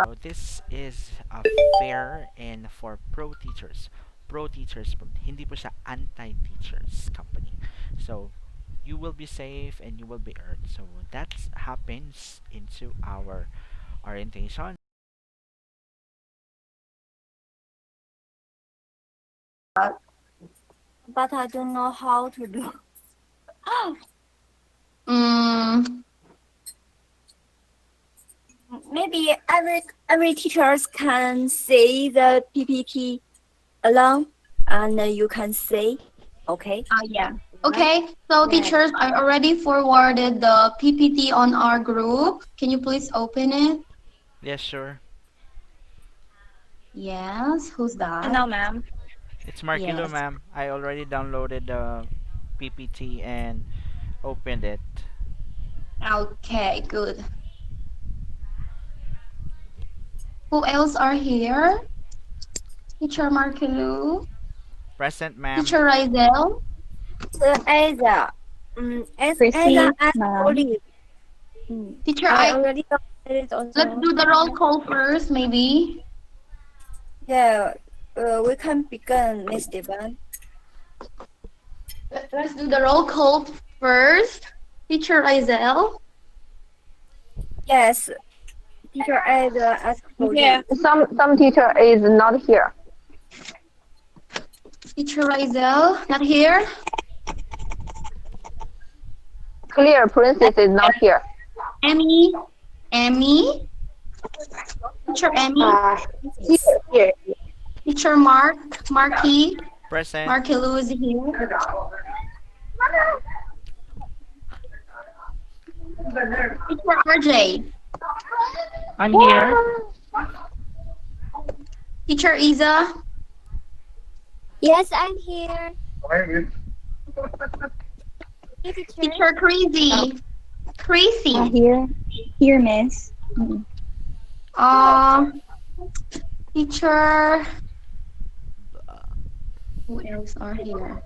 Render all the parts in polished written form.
So this is fair and for pro teachers. Pro teachers, hindi po siya anti-teachers company. So you will be safe and you will be earned. So that happens into our orientation. But I don't know how to do. Mm, Maybe every teachers can say the PPT along, and you can say, okay. yeah. Right? Okay, so Yeah. teachers, I already forwarded the PPT on our group. Can you please open it? Yes, sure. Yes, who's that? No, ma'am. It's Markilo, Yes. ma'am. I already downloaded the PPT and opened it. Okay, good. Who else are here? Teacher Markelu, Present, ma'am. Teacher Rizel, Ada, Ada Chrissy, and ma'am. Olive. Teacher I I. already downloaded Let's also. do the roll call first, maybe. Yeah, we can begin, Miss Devon. Let's do the roll call first. Teacher Rizel, Yes, teacher Ada asked for Yeah. you. Some teacher is not here. Teacher Rizel, not here. Clear Princess is not here. Emmy, Emmy, Teacher Emmy, Here, here. Teacher Mark, Marky, Present. Marky Lou is here. Teacher RJ, I'm here. Teacher Isa, Yes, I'm here. Hey, teacher. Teacher Crazy, Crazy. Here. Here, miss. Uh, Teacher, who else are here?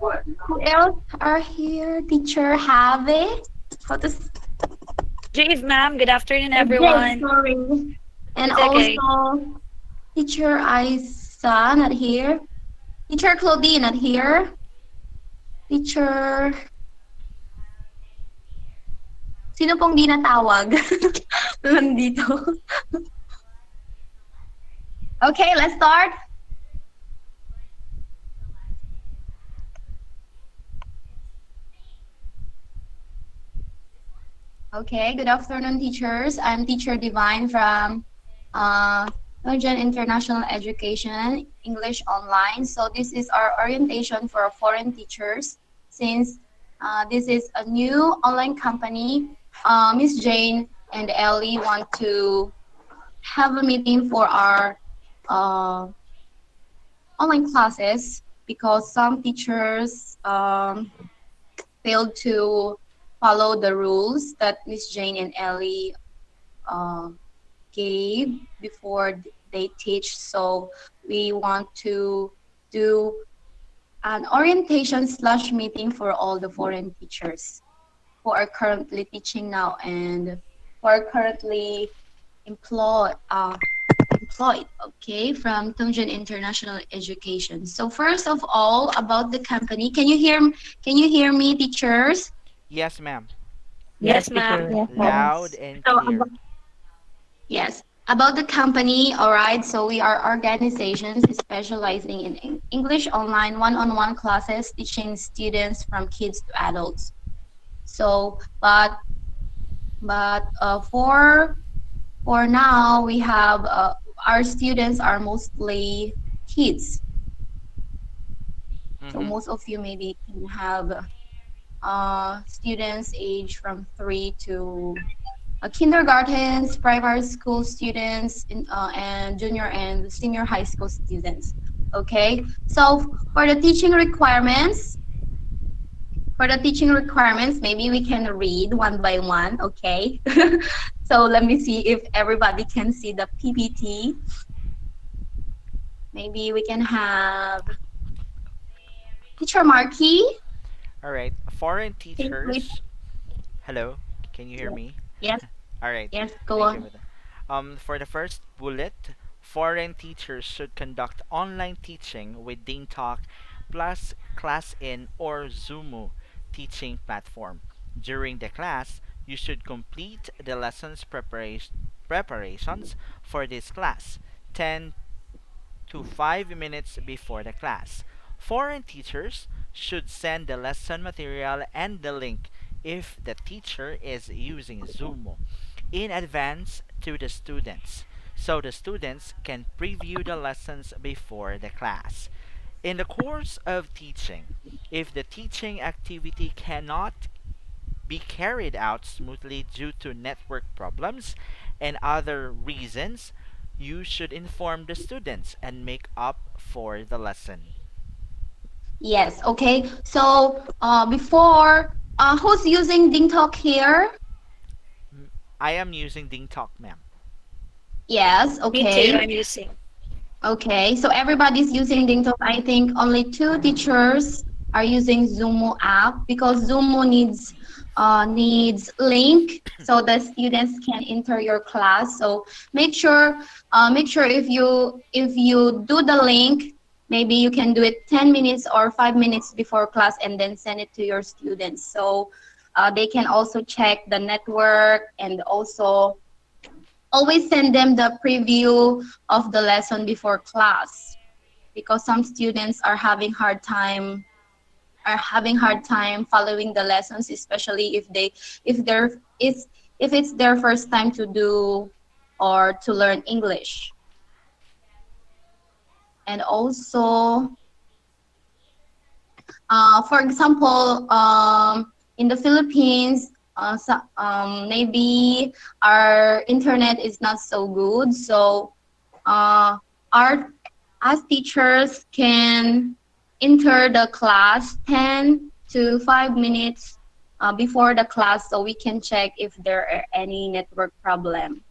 Who else are here? Teacher Have. How to Jade, ma'am. Good afternoon, Jake, everyone. sorry. And It's okay. also Teacher Isa, not here. Teacher Claudine, not here. Teacher, sino pong di natawag? Nandito. Okay, let's start. Okay, good afternoon, teachers. I'm Teacher Divine from Norwegian International Education, English Online. So this is our orientation for foreign teachers. Since this is a new online company, Miss Jane and Ellie want to have a meeting for our uh, online classes because some teachers failed to follow the rules that Miss Jane and Ellie uh, gave before they teach. So we want to do an orientation slash meeting for all the foreign teachers who are currently teaching now and who are currently employed, okay, from Tongjian International Education. So first of all, about the company, can you hear me, teachers? Yes, ma'am. Yes, Yes, ma'am. teacher. Yes, ma'am. Loud and So clear. yes, about the company, all right. So we are organizations specializing in English online one-on-one classes, teaching students from kids to adults. So, but for now, we have our students are mostly kids. So Mm-hmm. most of you maybe can have students age from 3 to kindergartens, primary school students, and junior and senior high school students. Okay, so for the teaching requirements, maybe we can read one by one. Okay, so let me see if everybody can see the PPT. Maybe we can have teacher Markey. All right. Foreign Can you please? teachers. Hello. Can you hear me? Yes, All right. yes, go Thank you on. for that. For the first bullet, foreign teachers should conduct online teaching with DingTalk plus ClassIn or Zoomo teaching platform. During the class, you should complete the lessons preparations for this class 10 to 5 minutes before the class. Foreign teachers should send the lesson material and the link if the teacher is using Zoom in advance to the students so the students can preview the lessons before the class. In the course of teaching, if the teaching activity cannot be carried out smoothly due to network problems and other reasons, you should inform the students and make up for the lesson. Yes, okay. So before, who's using DingTalk here? I am using DingTalk, ma'am. Yes, Me too. okay. I'm using. Okay, so everybody's using DingTalk. I think only two teachers are using Zoomo app because Zoomo needs link so the students can enter your class. So make sure if you do the link, maybe you can do it 10 minutes or 5 minutes before class and then send it to your students. So they can also check the network and also always send them the preview of the lesson before class because some students are having hard time following the lessons, especially if it's their first time to do or to learn English. And also, for example, in the Philippines, maybe our internet is not so good, so uh, our as teachers can enter the class 10 to 5 minutes before the class so we can check if there are any network problem.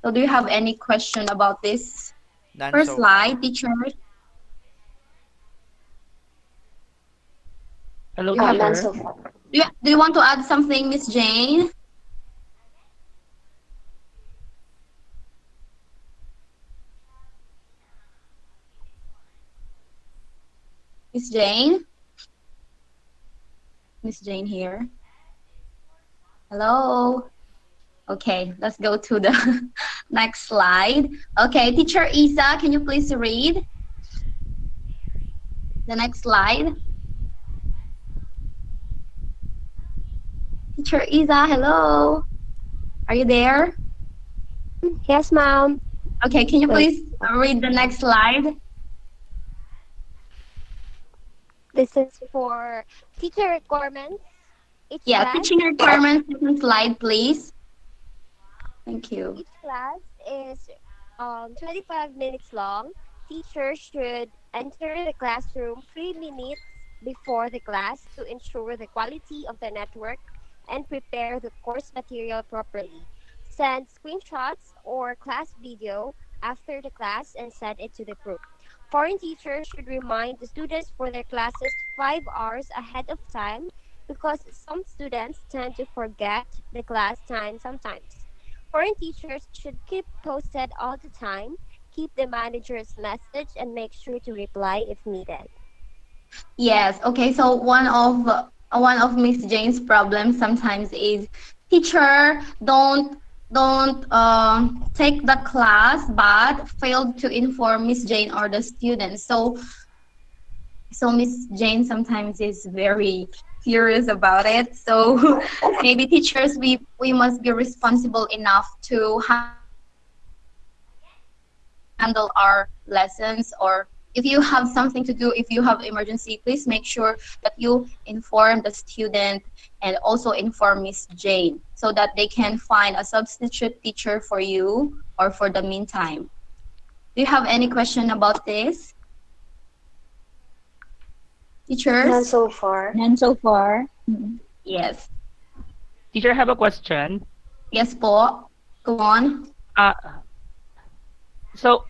So do you have any question about this None first so far. slide, teachers? Hello, Do you have teacher. do you want to add something, Miss Jane? Miss Jane? Miss Jane here. Hello. Okay, let's go to the next slide. Okay, teacher Isa, can you please read the next slide? Teacher Isa, hello. Are you there? Yes, ma'am. Okay, can you Wait. please read the next slide? This is for teacher requirements. Each Yeah, class, teaching requirements, second slide, please. Thank you. each class is 25 minutes long. Teachers should enter the classroom 3 minutes before the class to ensure the quality of the network and prepare the course material properly. Send screenshots or class video after the class and send it to the group. Foreign teachers should remind the students for their classes 5 hours ahead of time because some students tend to forget the class time sometimes. Foreign teachers should keep posted all the time, keep the manager's message, and make sure to reply if needed. Yes, okay, so one of Miss Jane's problems sometimes is teacher don't take the class but failed to inform Miss Jane or the students. So Miss Jane sometimes is very furious about it. So maybe teachers we must be responsible enough to handle our lessons, or if you have something to do, if you have emergency, please make sure that you inform the student and also inform Miss Jane so that they can find a substitute teacher for you or for the meantime. Do you have any question about this, teachers? None so far. None so far. Mm. Yes. Teacher, I have a question. Yes po. Go on. Uh, so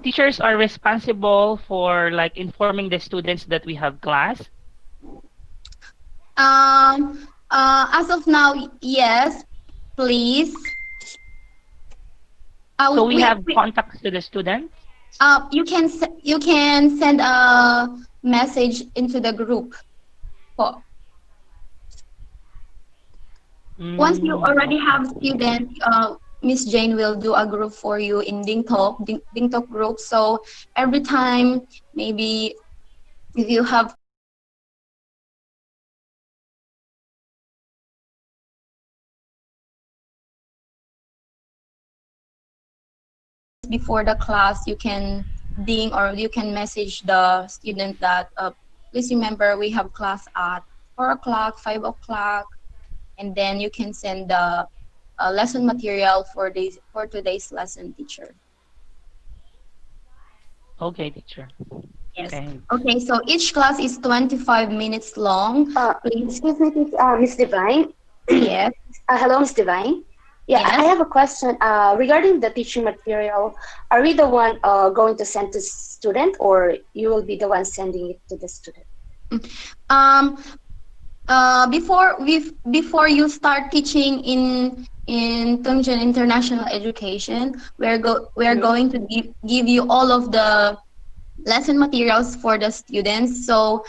teachers are responsible for like informing the students that we have class. As of now, yes, please. So we have We contacts to the students. you can send a message into the group. Po. Once you already Okay. have students, Miss Jane will do a group for you in Ding Talk group. So every time, maybe if you have before the class, you can ding or you can message the student that please remember we have class at 4 o'clock, 5 o'clock, and then you can send the lesson material for today's lesson, teacher. Okay, teacher. Yes. Thanks. Okay, so each class is 25 minutes long. Please. Excuse me, Miss Divine. Yes. Hello, Miss Divine. Yeah, I Yes. have a question regarding the teaching material. Are we the one going to send to student, or you will be the one sending it to the student? Um, before you start teaching in Tungjen International Education, we're Mhm. going to give you all of the lesson materials for the students. So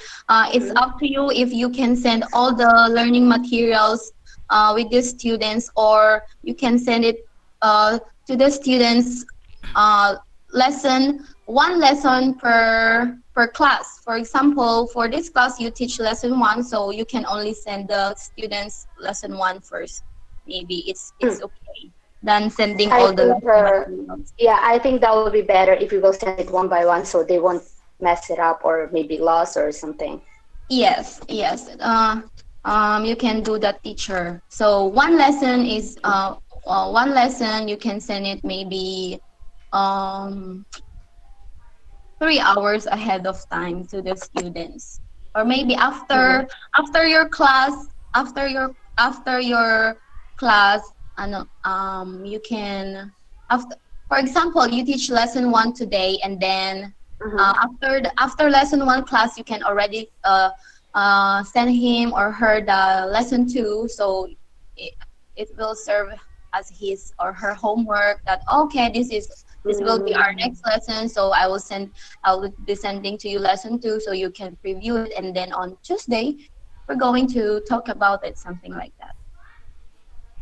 it's Mhm. up to you if you can send all the learning materials with the students, or you can send it to the students uh, lesson one lesson per class. For example, for this class you teach lesson one, so you can only send the students lesson one first. Maybe it's Mm. okay than sending I all the think, lesson materials. yeah, I think that would be better if we will send it one by one, so they won't mess it up or maybe lost or something. Yes, yes. You can do that, teacher. So one lesson you can send it maybe um 3 hours ahead of time to the students, or maybe Mhm. after your class, after your class, you can after for example you teach lesson one today, and then Mhm. after lesson one class you can already send him or her the lesson two, so it, it will serve as his or her homework that okay, this will be our Mm. next lesson, so I will be sending to you lesson two so you can preview it, and then on Tuesday we're going to talk about it, something like that.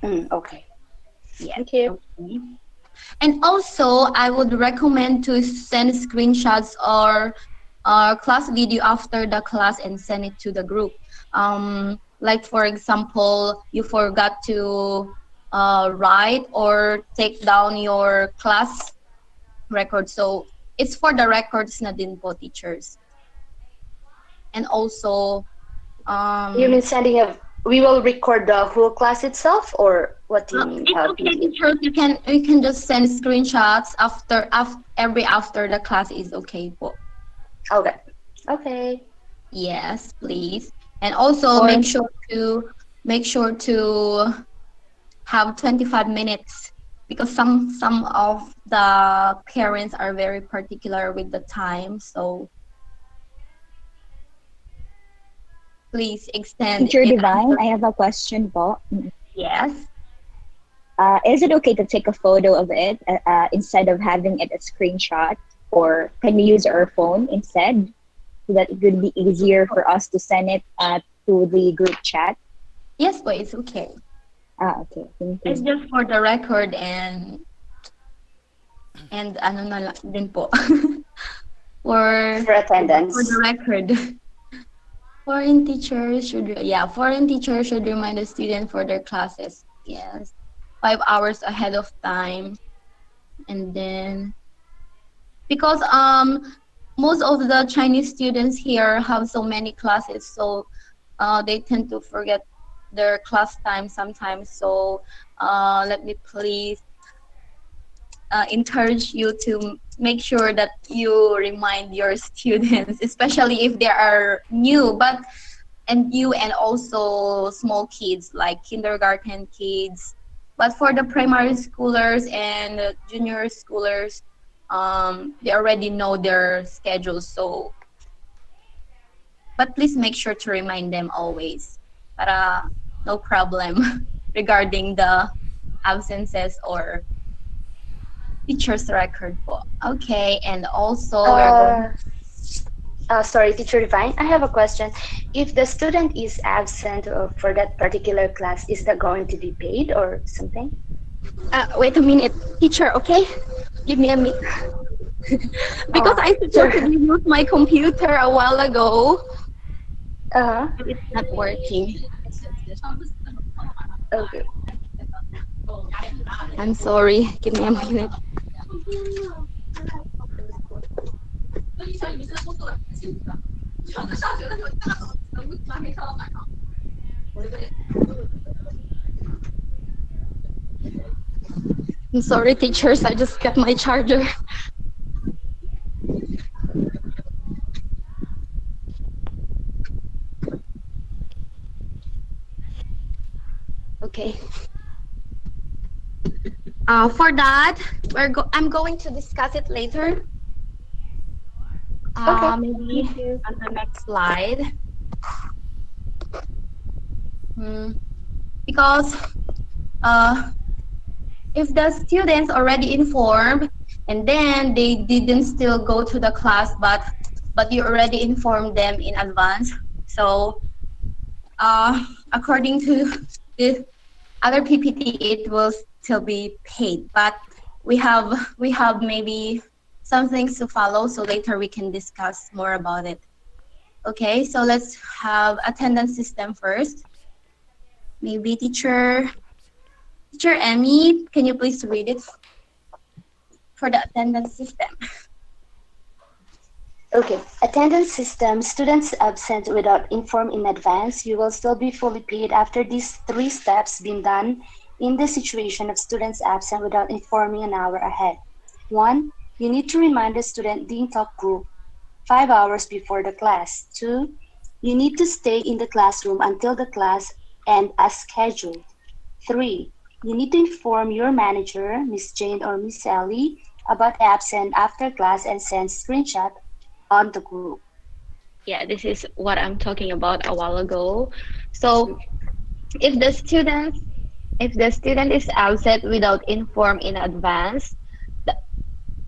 Mm. Okay. Yes. Thank you. Okay. And also, I would recommend to send screenshots or class video after the class and send it to the group. Like for example, you forgot to write or take down your class record. So it's for the records na din po, teachers. And also, You mean um, sending a? We will record the whole class itself, or what do you mean? it's okay, Video? teachers. You can just send screenshots after the class is okay po. Okay. Okay. Yes, please. And also Or make sure to have 25 minutes, because some of the parents are very particular with the time. So please extend Teacher it Divine, until I have a question po. yes. Is it okay to take a photo of it instead of having it a screenshot? Or can we use our phone instead so that it would be easier for us to send it to the group chat? Yes, but it's okay. Okay. Thank It's you. just for the record, and ano na lang din po. for for for the attendance. record. Foreign teachers should remind the student for their classes. Yes. 5 hours ahead of time. And then because most of the Chinese students here have so many classes, so they tend to forget their class time sometimes. So let me please encourage you to make sure that you remind your students, especially if they are new, and also small kids like kindergarten kids. But for the primary schoolers and junior schoolers, they already know their schedules. So, but please make sure to remind them always. Para no problem regarding the absences or teacher's record po. Okay, and also we're going. Uh, Sorry, Teacher Divine. I have a question. If the student is absent for that particular class, is that going to be paid or something? Wait a minute, teacher. Okay, give me a minute because I Sure. supposedly used my computer a while ago, Uh-huh. but it's not working. Okay. I'm sorry. Give me a minute. I'm sorry, teachers. I just got my charger. Okay. For that, I'm going to discuss it later. Okay. Maybe Thank you. on the next slide. Hmm. Because uh, if the students already informed and then they didn't still go to the class, but you already informed them in advance, so according to the other PPT, it will still be paid. But we have maybe some things to follow, so later we can discuss more about it. Okay, so let's have attendance system first. Maybe teacher Emmy, can you please read it for the attendance system? Okay. Attendance system. Students absent without informed in advance. You will still be fully paid after these three steps been done in the situation of students absent without informing an hour ahead. 1. You need to remind the student Dean Talk group 5 hours before the class. 2. You need to stay in the classroom until the class end as scheduled. 3. You need to inform your manager, Miss Jane or Miss Ellie, about absent after class and send screenshot on the group. Yeah, this is what I'm talking about a while ago. So if the student if the student is absent without inform in advance,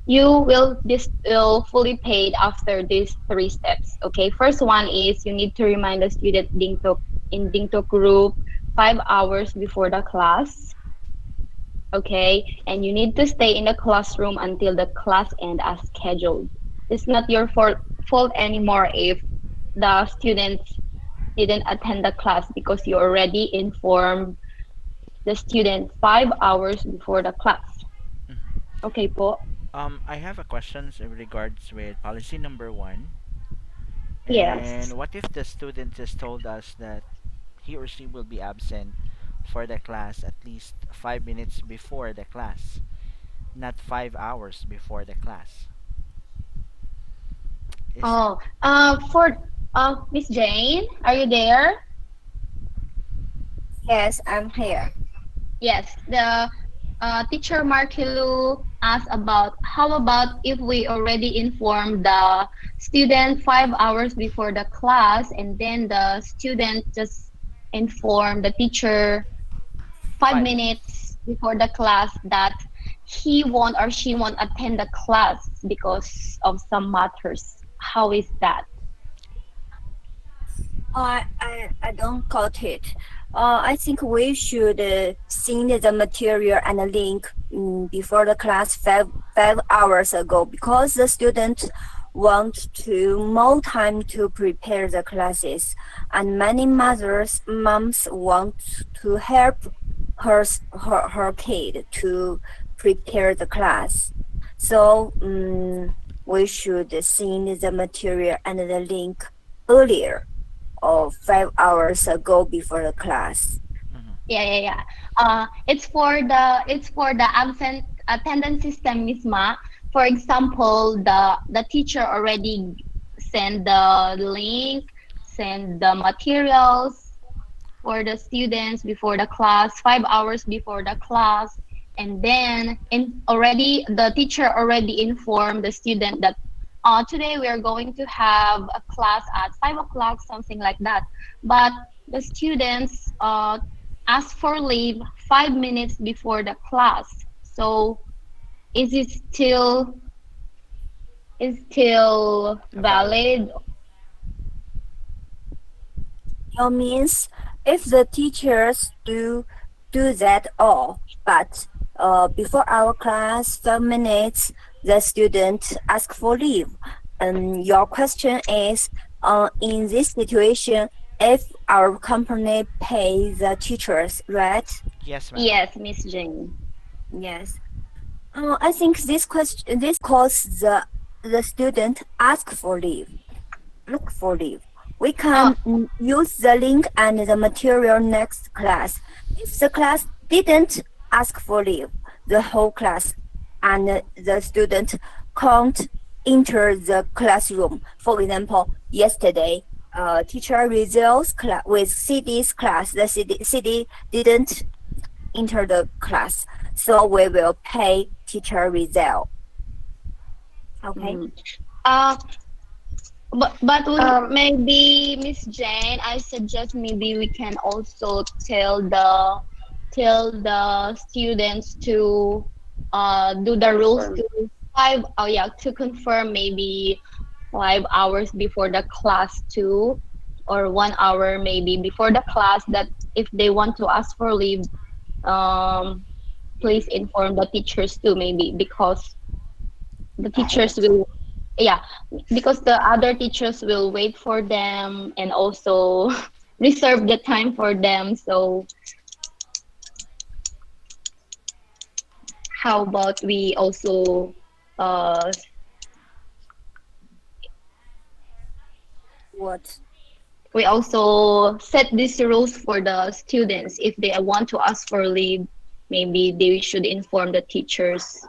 you will this will fully paid after these three steps. Okay, first one is you need to remind the student dingtok group 5 hours before the class. Okay, and you need to stay in the classroom until the class end as scheduled. It's not your fault anymore if the students didn't attend the class because you already informed the student 5 hours before the class. Mhm. Okay po? I have a questions in regards with policy number one. Yes. And what if the student just told us that he or she will be absent for the class at least 5 minutes before the class, not 5 hours before the class? Is Oh, for Miss Jane, are you there? Yes, I'm here. Yes, the teacher Markilu asked about how about if we already inform the student 5 hours before the class and then the student just inform the teacher five 5 minutes? minutes before the class that he won't or she won't attend the class because of some matters. How is that? I don't got it. I think we should send the material and the link before the class five hours ago because the students want to more time to prepare the classes, and many moms want to help her kid to prepare the class. So we should send the material and the link earlier or 5 hours ago before the class. Mhm. Yeah. It's for the absent attendance system, Miss Ma. For example, the teacher already send the link, send the materials for the students before the class, 5 hours before the class, and then in already the teacher already informed the student that today we are going to have a class at 5 o'clock, something like that. But the students ask for leave 5 minutes before the class. So Is it still A valid. valid? Means if the teachers do that all, but before our class, 5 minutes, the student ask for leave. Your question is, in this situation, if our company pay the teachers, right? Yes, ma'am. Yes, Miss Jane. Yes. I think this calls the student ask for leave. Look for leave. We Uh, can use the link and the material next class. If the class didn't ask for leave, the whole class and the student can't enter the classroom. For example, yesterday, teacher results with CD's class. The CD didn't enter the class, so we will pay teacher result. Okay. mhm. Uh, Um, maybe Miss Jane, I suggest maybe we can also tell the students to do the rules confirm. to 5 to confirm maybe 5 hours before the class too, or 1 hour maybe before the class, that if they want to ask for leave, um please inform the teachers too, maybe because the teachers Ahead. will, yeah, because the other teachers will wait for them and also reserve the time for them. So how about uh What? we also set these rules for the students. If they want to ask for leave, maybe they should inform the teachers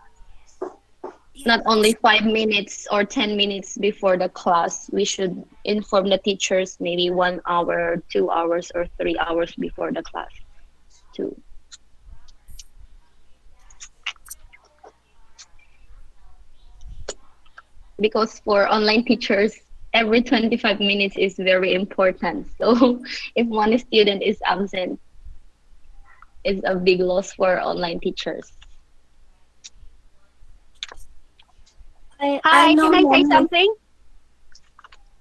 not only 5 minutes or 10 minutes before the class. We should inform the teachers maybe 1 hour, 2 hours, or 3 hours before the class too. Because for online teachers, every 25 minutes is very important. So if one student is absent, it's a big loss for online teachers. I Hi, know can I say moment. something?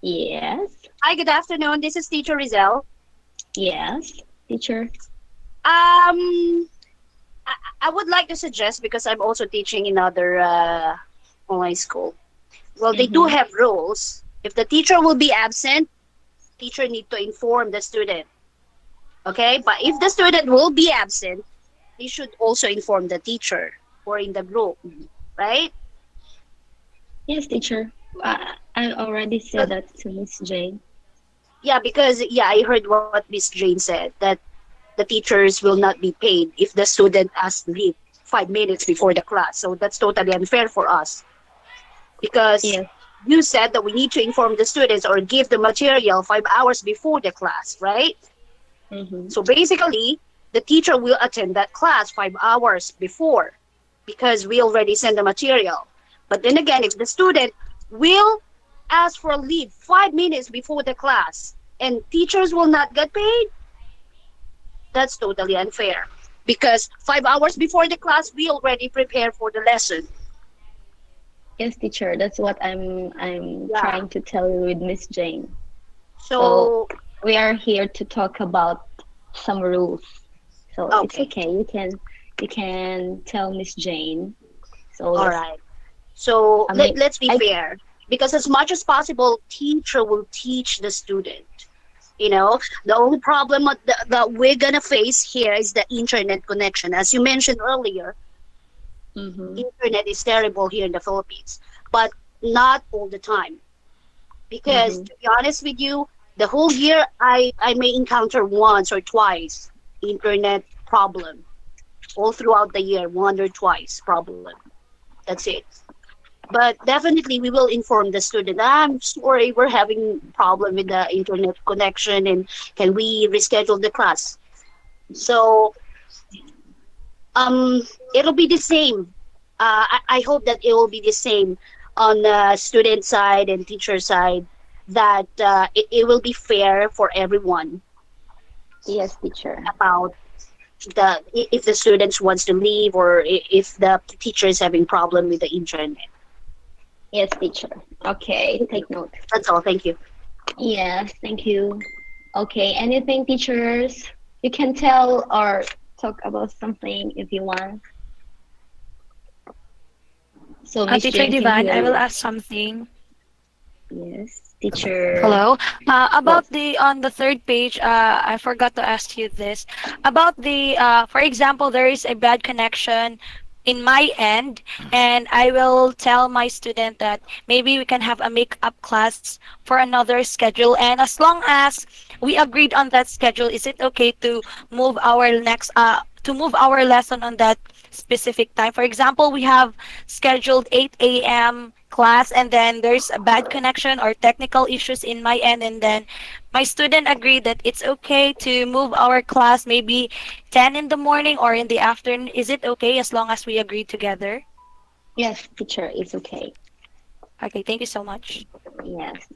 Yes, Hi, good afternoon. This is Teacher Rizal. yes, teacher. Um, I would like to suggest because I'm also teaching in other online school. Well, they do Mm-hmm. have rules. If the teacher will be absent, teacher need to inform the student. Okay, but if the student will be absent, they should also inform the teacher or in the group, right? Yes, teacher. I already So said that to Miss Jane. yeah, because yeah, I heard what Miss Jane said that the teachers will not be paid if the student asks leave 5 minutes before the class. So that's totally unfair for us because Yes. you said that we need to inform the students or give the material 5 hours before the class, right? Mm-hmm. So basically, the teacher will attend that class 5 hours before because we already sent the material. But then again, if the student will ask for leave 5 minutes before the class and teachers will not get paid, that's totally unfair because 5 hours before the class we already prepare for the lesson. Yes, teacher. That's what I'm Yeah. trying to tell you with Miss Jane. So So we are here to talk about some rules. So it's okay, okay. You can tell Miss Jane. So all that's right. So I mean let's be I fair because as much as possible, teacher will teach the student. You know, the only problem that we're gonna face here is the internet connection. As you mentioned earlier, mm-hmm, internet is terrible here in the Philippines, but not all the time. Because mm-hmm. to be honest with you, the whole year I may encounter once or twice internet problem. All throughout the year, one or twice problem. That's it. But definitely we will inform the student. I'm sorry, we're having problem with the internet connection, and can we reschedule the class? So it'll be the same. I hope that it will be the same on the student side and teacher side. That it will be fair for everyone Yes, teacher. about if the students wants to leave, or if the teacher is having problem with the internet. Yes, teacher. Okay, take note. That's all. Thank you. Yes, thank you. Okay, anything, teachers? You can tell or talk about something if you want. So Miss Teacher Jane can Divine, hear I will you. ask something. Yes, teacher. Hello. Yes. About the on the third page, I forgot to ask you this. About the for example, there is a bad connection in my end, and I will tell my student that maybe we can have a make-up class for another schedule, and as long as we agreed on that schedule, is it okay to move our lesson on that specific time? For example, we have scheduled 8 a.m. class, and then there's a bad connection or technical issues in my end, and then my student agreed that it's okay to move our class maybe 10 in the morning or in the afternoon. Is it okay as long as we agree together? Yes, teacher, it's okay. Okay, thank you so much. Yes.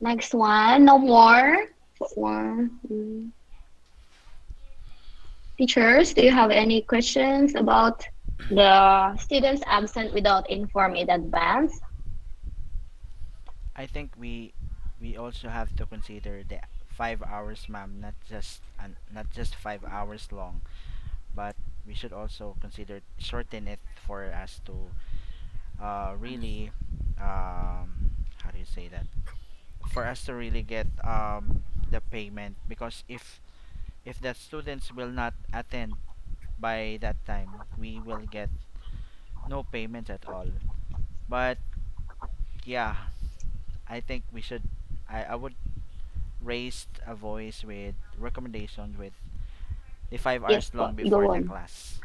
Next one, no more. One. Teachers, do you have any questions about the students absent without informed in advance? I think we also have to consider the 5 hours, ma'am, not just 5 hours long, but we should also consider shorten it for us to really how do you say that, for us to really get the payment, because if the students will not attend by that time, we will get no payment at all. But yeah, I think we should, I would raise a voice with recommendation with the five Yes, hours long before go the on. class.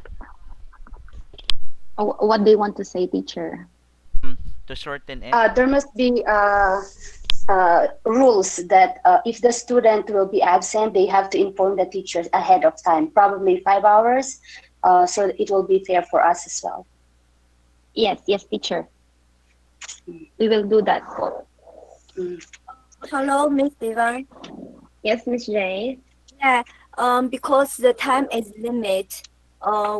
Oh, what do you want to say, teacher? To shorten it. There must be rules that if the student will be absent, they have to inform the teachers ahead of time, probably 5 hours, so it will be fair for us as well. Yes, yes, teacher. We will do that. Mm. Hello, Miss Divine. Yes, Miss J. Yeah, because the time is limit,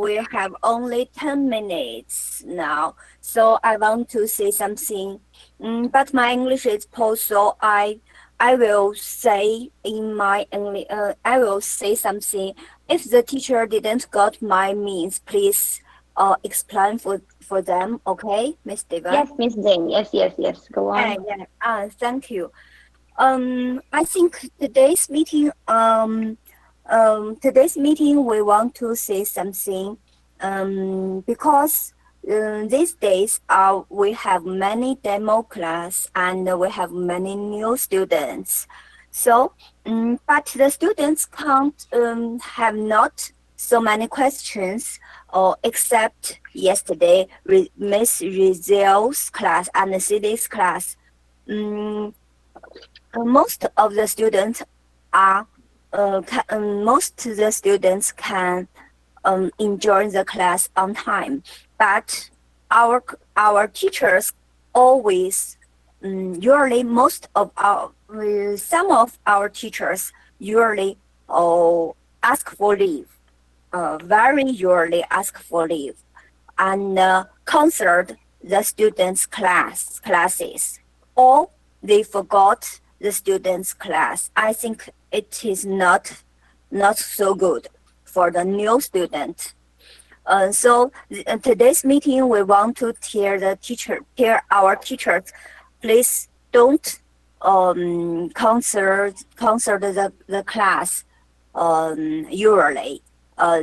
we have only 10 minutes now. So I want to say something. But my English is poor, so I will say in my English, I will say something. If the teacher didn't got my means, please explain for them, okay, Miss Yes, Divine? Miss Jane. Yes, yes, yes. Go Yeah, on. yeah. Thank you. I think today's meeting we want to say something. Because these days we have many demo class and we have many new students. So, but the students can't have not so many questions. Except yesterday, Miss Rizel's class and City's class. Um, most of the students are most of the students can enjoy the class on time, but our teachers always usually most of our some of our teachers usually ask for leave, very usually ask for leave, and cancelled the students' classes, or they forgot the students' class. I think it is not so good for the new student. So today's meeting, we want to tell our teachers, please don't cancel the class usually.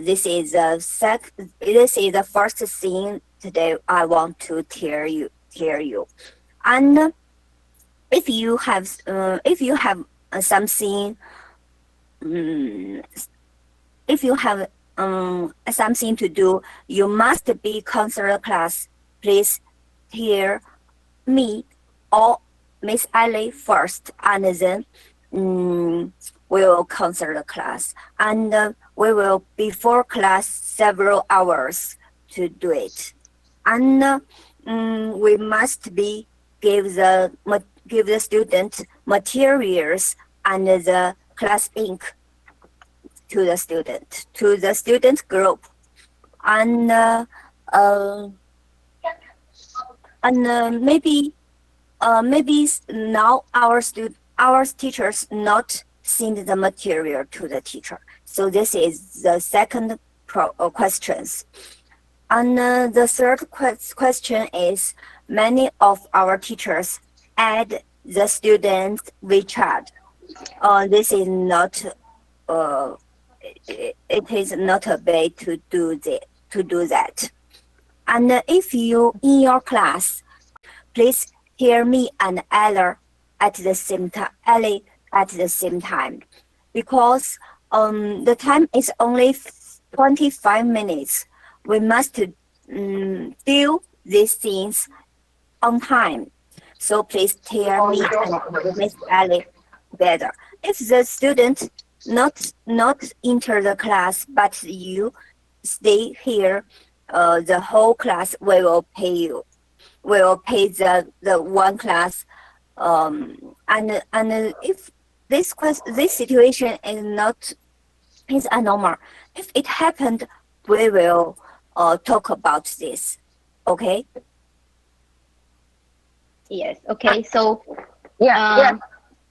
This is the first thing today I want to tell you. And if you have something, um, if you have something to do, you must be consider class. Please hear me or Miss Ali first, and then we will consider the class, and we will before class several hours to do it, and we must be give the student materials and the class ink. to the student group, and uh, maybe now our teachers not send the material to the teacher. So this is the second questions. And the third question is many of our teachers add the student WeChat. This is not uh, it is not a way to do that. And if you in your class, please hear me and Ella at the same time. Ellie at the same time, because the time is only 25 minutes. We must do these things on time. So please tell me and Miss Ellie better. If the student not enter the class, but you stay here, the whole class we will pay you. We will pay the one class. And if this situation is a normal. If it happened, we will talk about this. Okay. Yes. Okay. So Yeah.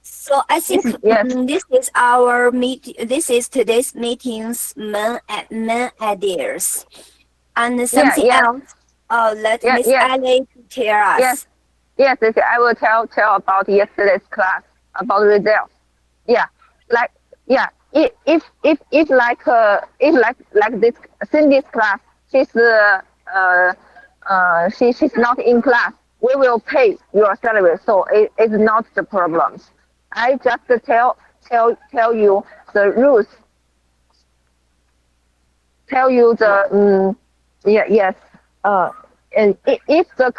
So I think Yes. this is our meet. This is today's meeting's main ideas, and Yeah. something Yes. else. Let Yeah. Miss Yes. Ali tell Yes. us. Yes. I will tell about yesterday's class about results. Yeah. Like yeah. If this Cindy's class, she's not in class. We will pay your salary, so it's not the problems. I just tell you the rules. Tell you the yeah yes. And if the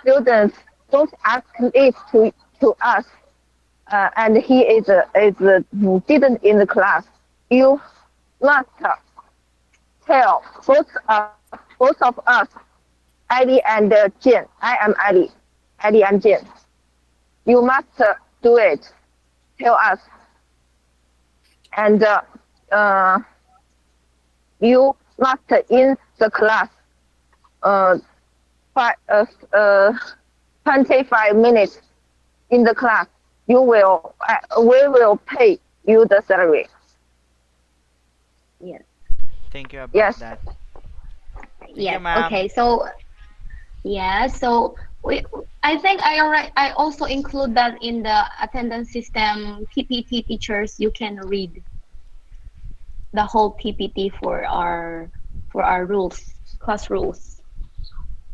students don't ask it to us, and he didn't in the class, you must tell both of us, Ali and Jane. I am Ali and Jane. You must do it. Tell us, and you must in the class five, 25 minutes in the class. We will pay you the salary. yes. Thank you about Yes. that. Thank you, Yes. ma'am. Okay. So yeah. So I think I also include that in the attendance system PPT teachers. You can read the whole PPT for our rules, class rules.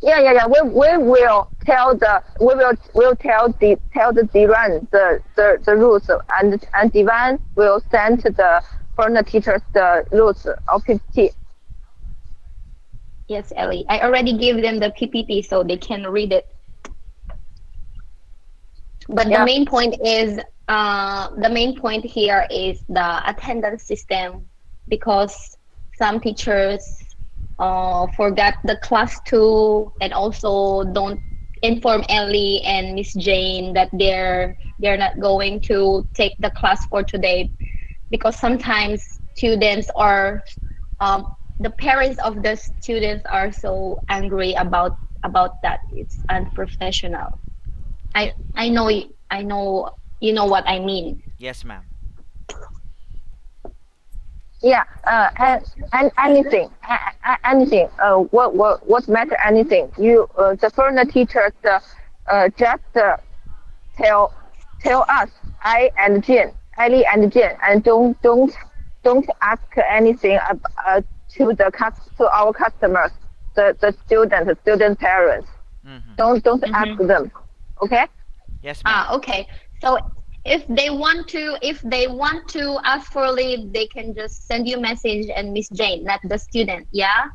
Yeah. We will tell the Divan the rules, and Divan will send the foreign teachers the rules of PPT. Yes, Ellie. I already gave them the PPT so they can read it. But Yeah. the main point here is the attendance system, because some teachers forgot the class too, and also don't inform Ellie and Miss Jane that they're not going to take the class for today, because sometimes students are the parents of the students are so angry about that. It's unprofessional. Yeah. I know you know what I mean. Yes, ma'am. Yeah. And anything. Anything. What matter? Anything. You the foreign teachers just tell us, Ali and Jane, and don't ask anything to our customers, the student parents. Mm-hmm. Don't ask Mm-hmm. them. Okay? Yes, ma'am. Okay. So if they want to ask for leave, they can just send you message and Miss Jane, not the student. Yeah.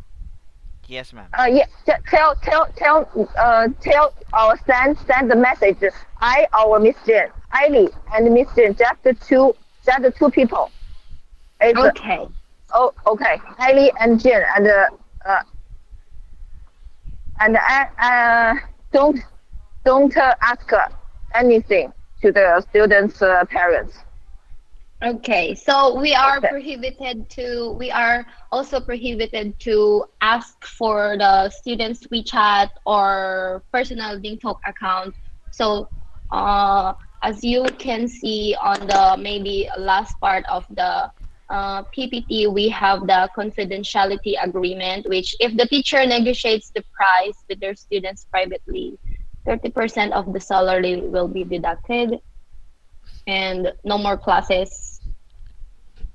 Yes, ma'am. Yeah. Tell or send the message. Our Miss Jane, Ali and Miss Jane, just the two people. It's Okay. oh okay. Ali and Jane, and don't ask anything to the students' parents. Okay, so Okay. we are also prohibited to ask for the student's WeChat or personal DingTalk account. So, as you can see on the maybe last part of the PPT, we have the confidentiality agreement, which if the teacher negotiates the price with their students privately, 30% of the salary will be deducted and no more classes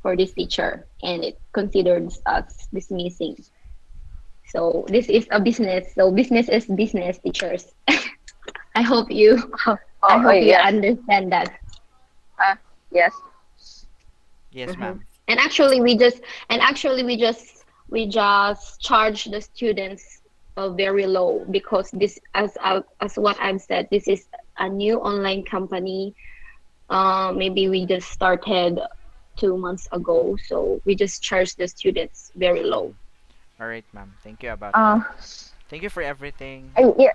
for this teacher and it considers as dismissing. So this is a business. So business is business, teachers. I hope you I Oh, hope you yes. understand that. Uh, yes. Yes, hmm ma'am. And actually we just charge the students very low because this as what I've said, this is a new online company. Maybe we just started 2 months ago, so we just charge the students very low. Mhm. All right, ma'am. Thank you about Uh, that. Thank you for everything. yes,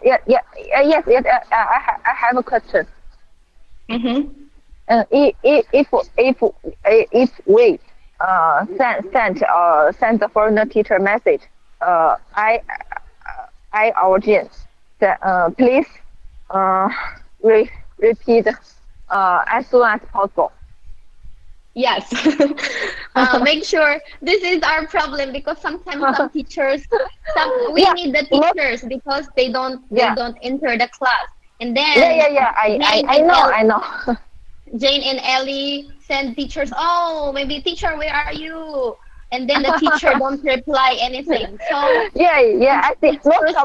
yes. I have a question. Mm-hmm. If we send the foreigner teacher message, I urgent that please uh repeat as soon as possible. Yes. Make sure this is our problem because sometimes some teachers, some we Yeah, need the most teachers because they yeah don't enter the class. And yeah then yeah yeah. Jane I and know El I know. Jane and Ellie send teachers, oh, maybe teacher, where are you? And then the teacher don't reply anything. So Yeah, yeah. I think teachers,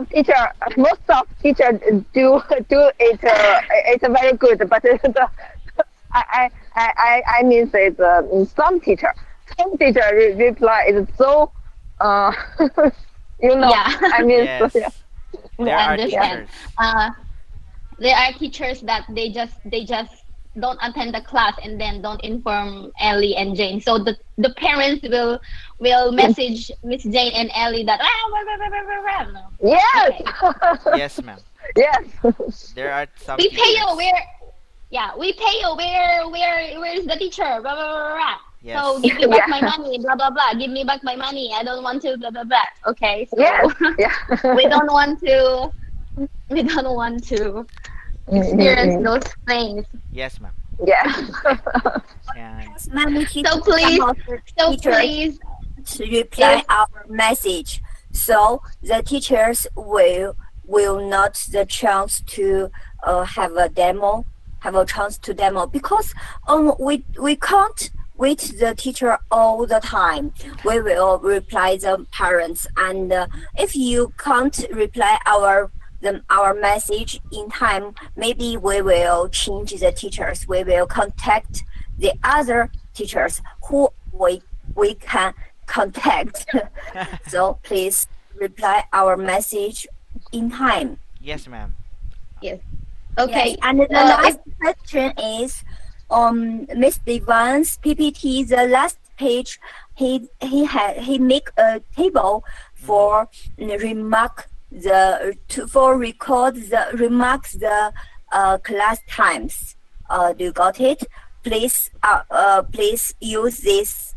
most of teacher do it. It's very good, but I mean it's some teacher reply is so uh you know yeah, I mean so yeah Yes, there I yeah are yeah understand. teachers. Uh, there are teachers that they just don't attend the class and then don't inform Ellie and Jane. So the parents will message Miss Jane and Ellie that rah, rah, rah, rah, rah, rah, rah. No. yes Okay. Yes, ma'am. yes There are some We pay you teachers. where yeah, we pay you where is the teacher? Blah, blah, blah, blah. So Yes. give me back yeah my money, blah blah blah. Give me back my money. I don't want to blah blah blah. Okay, yes so yeah we don't want to we don't want to experience Mm, those things. Yes, ma'am. yeah And Because many So teachers, some please, of the so teachers please, reply if our message, so the teachers will not the chance to have a demo, have a chance to demo because we can't wait the teacher all the time. We will reply the parents, and if you can't reply our message in time, maybe we will change the teachers. We will contact the other teachers who we can contact. So please reply our message in time. yes, ma'am. yes, Yes, okay. and the If last question is Miss Devon's PPT. The last page, he make a table Mhm. for remark for record the remarks the class times. Do you got it? Please use this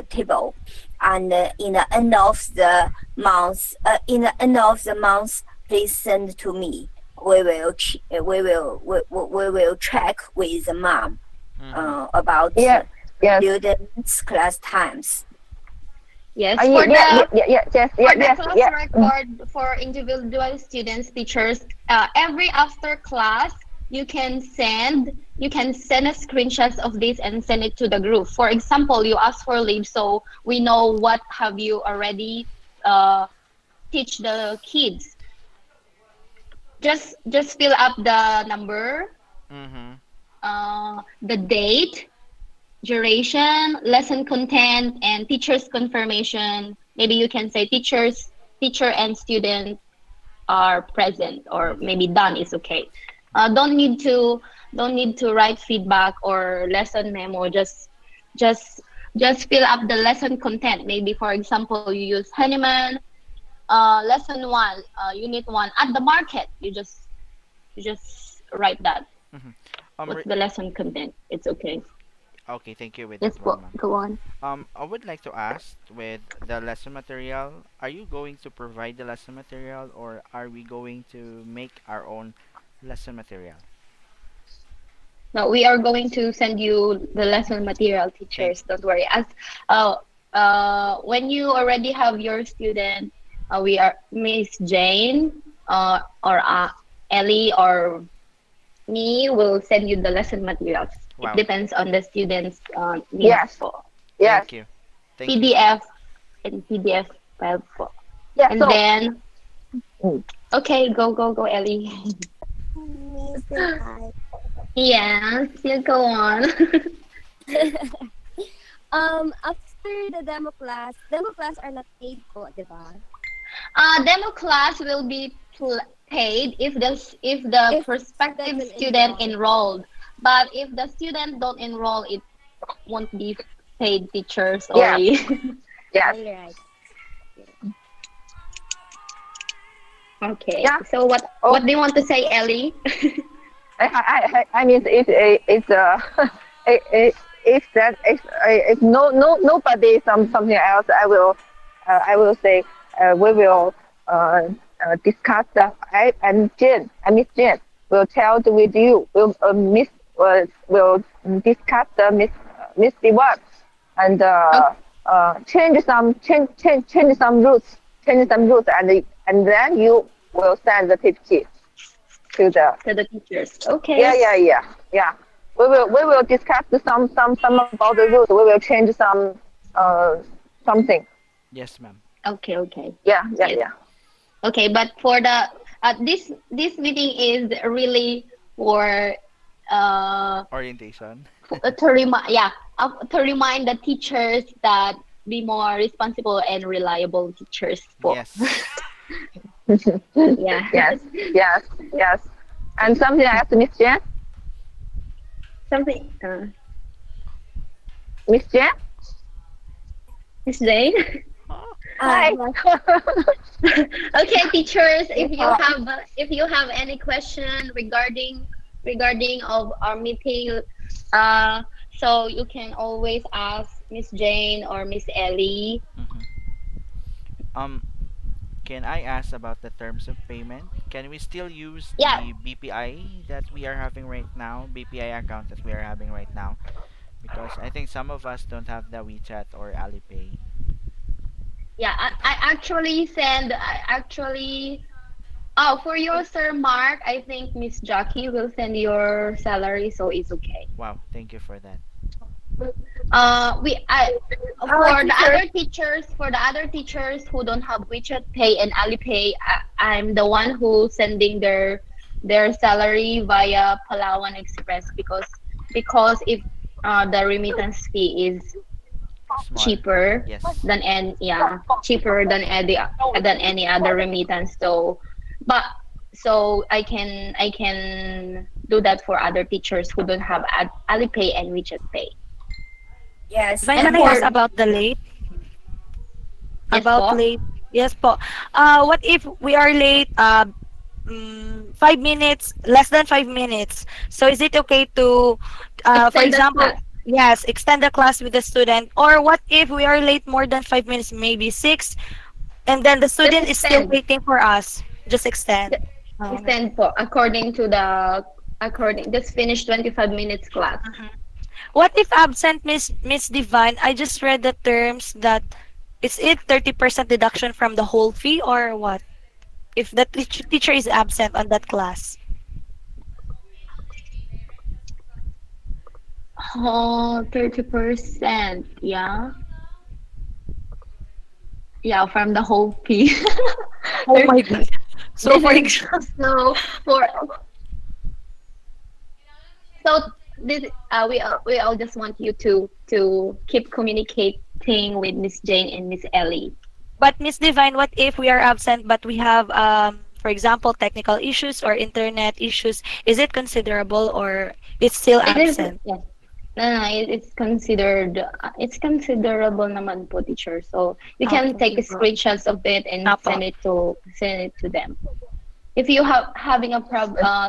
table, and in the end of the month, please send to me. We will check with the mom Mhm. about yes yes students class times. yes, yeah for the yes class yeah record for individual students, teachers, every after class you can send a screenshot of this and send it to the group. For example, you ask for leave, so we know what have you already uh, teach the kids. Just fill up the number, Mhm. the date, duration, lesson content, and teacher's confirmation. Maybe you can say teacher and student are present, or Mhm. maybe done is okay. Don't need to write feedback or lesson memo. Just just fill up the lesson content. Maybe for example, you use Honeyman, lesson one, unit one at the market. You just write that. Mhm. What's Re- the lesson content? It's okay. Okay, thank you with Yes that one, po, ma'am. go on. I would like to ask with the lesson material, are you going to provide the lesson material or are we going to make our own lesson material? No, we are going to send you the lesson material, Thank teachers. Don't worry. As uh, when you already have your student, we are Miss Jane, or Ellie or me will send you the lesson materials. It Wow. depends on the student's needs Yes, po. yes. Thank you. Thank you so much. PDF and PDF file po. Yeah, And so then, mm, okay, go, Ellie. Miss Divine. Yes, you go on. After the demo class are not paid po, di ba? Demo class will be paid if the If student prospective will student enroll. enrolled, but if the student don't enroll, it won't be paid, teacher. yes, Sorry. yes. All right. Okay. Yeah. So what do Okay. you want to say, Ellie? I mean, it's if that if nobody something else, I will say we will discuss that. I and Jen, and Miss Jen will tell with you. Will Miss will discuss the Miss Divine and change some rules, and then you will send the tip sheet to the To the teachers. yeah, Okay. yeah, yeah, yeah. We will discuss some about the rules. We will change some uh something. Yes, ma'am. Okay. Yeah, yeah, Yes. yeah. Okay, but for the this meeting is really for uh Orientation. to remind, yeah, to remind the teachers that be more responsible and reliable teachers po. Yes. Yeah. Yes, yes, yes. And Thank something else, Miss Jen. Something, Miss Jen. Miss Jane. Hi. Yes. Okay, teachers, Uh, if you have any question regarding of our meeting, uh so you can always ask Miss Jane or Miss Ellie. hmm Um, can I ask about the terms of payment? Can we still use Yeah, the BPI that we are having right now, BPI account that we are having right now? Because I think some of us don't have the WeChat or Alipay. yeah, I actually, oh, for your Sir Mark, I think Miss Jackie will send your salary, so it's okay. Wow, thank you for that. We I teacher. for the other teachers who don't have WeChat Pay and Alipay, I'm the one who sending their salary via Palawan Express, because if the remittance fee is Small. cheaper Yes. than cheaper than any other remittance. So, but so I can do that for other teachers who don't have Alipay and WeChat Pay. Yes, Divine, And can and I ask for about the late? yes About po. late? Yes po. What if we are late 5 minutes, less than 5 minutes? So is it okay to, for Extend the example, class. yes, extend the class with the student? Or what if we are late more than 5 minutes, maybe six, and then the Just student is still extend. waiting for us? Just extend. Ju- Okay. Extend po according to the according just finish 25 minutes class. Mhm. What if absent, Miss Divine? I just read the terms that is it 30% deduction from the whole fee or what? If the teacher is absent on that class. Oh, 30%. Yeah. Yeah, from the whole fee. Oh my god. So This for is example, so for so this we all just want you to keep communicating with Miss Jane and Miss Ellie. but Miss Divine, what if we are absent but we have for example technical issues or internet issues? Is it considerable or it's still It is, absent? yes. No, it's considered, it's considerable naman po, teacher. So you Oh, can thank take you po. screenshots of it and Apo. send it to them. If you have having a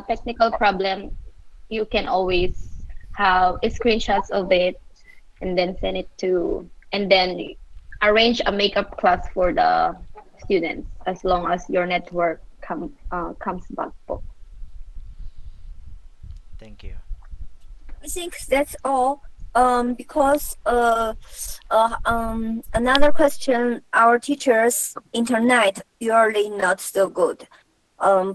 technical problem, you can always have screenshots of it and then send it to, and then arrange a makeup class for the students as long as your network comes back po. Thank you. I think that's all. Because another question, our teachers' internet usually not so good.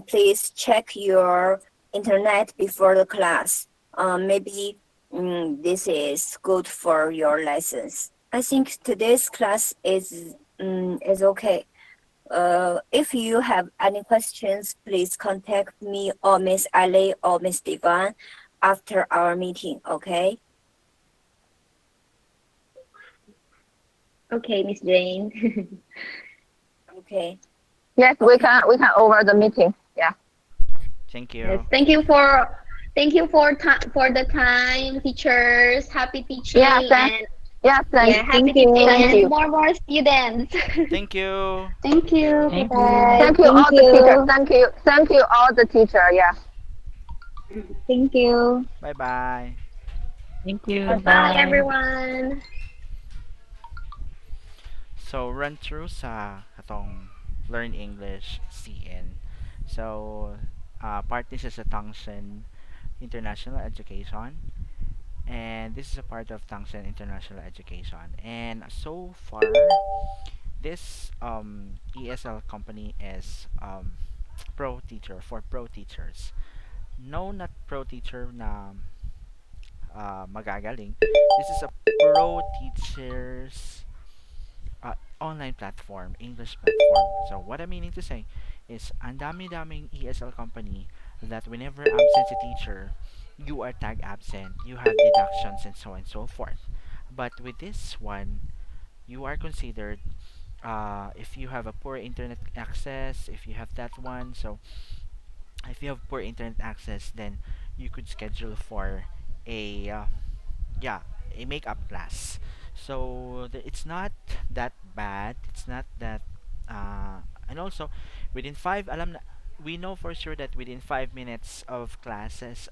Please check your internet before the class. Maybe this is good for your lessons. I think today's class is okay. If you have any questions, please contact me or Miss Ali or Miss Divan after our meeting, okay? Okay, Miss Jane. Okay. Yes, Okay. we can over the meeting. Yeah. Thank Yes, you. thank you for the time, teachers. Happy Yeah. teaching Thank. and Yeah. yeah, Thank. happy Thank teaching Thank you. and you. more students. Thank you. Thank Thank you. you. Bye Thank you. bye. Thank you Thank all the teachers. you. Thank you. Thank you all the teacher. Yeah. Thank you. Bye bye. Thank you. Bye Bye. everyone. So run through sa katong Learn English CN. So part this is a Tungsten International Education, and this is a part of Tungsten International Education. And so far, this ESL company is pro teacher for pro teachers. No, not pro teacher na magagaling. This is a pro teachers online platform, English platform. So what I'm meaning to say is ang dami-daming ESL company that whenever absent a teacher, you are tag absent, you have deductions and so on and so forth. But with this one, you are considered if you have a poor internet access, if you have that one. So if you have poor internet access, then you could schedule for a yeah, a makeup class. So it's not that bad. It's not that and also within we know for sure that within 5 minutes of classes,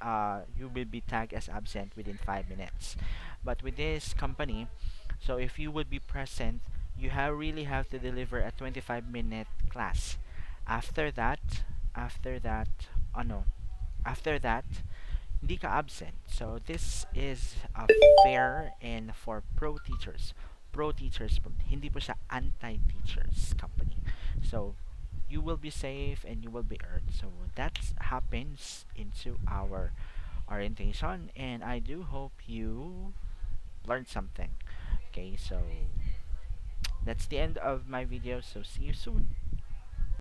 you will be tagged as absent within 5 minutes. But with this company, so if you would be present, you really have to deliver a 25-minute class. After that, after that, no, after that, hindi ka absent. So this is fair and for pro teachers. Pro teachers, hindi po siya anti-teachers company. So you will be safe and you will be earned. So that happens into our orientation, and I do hope you learned something. Okay, so that's the end of my video. So see you soon.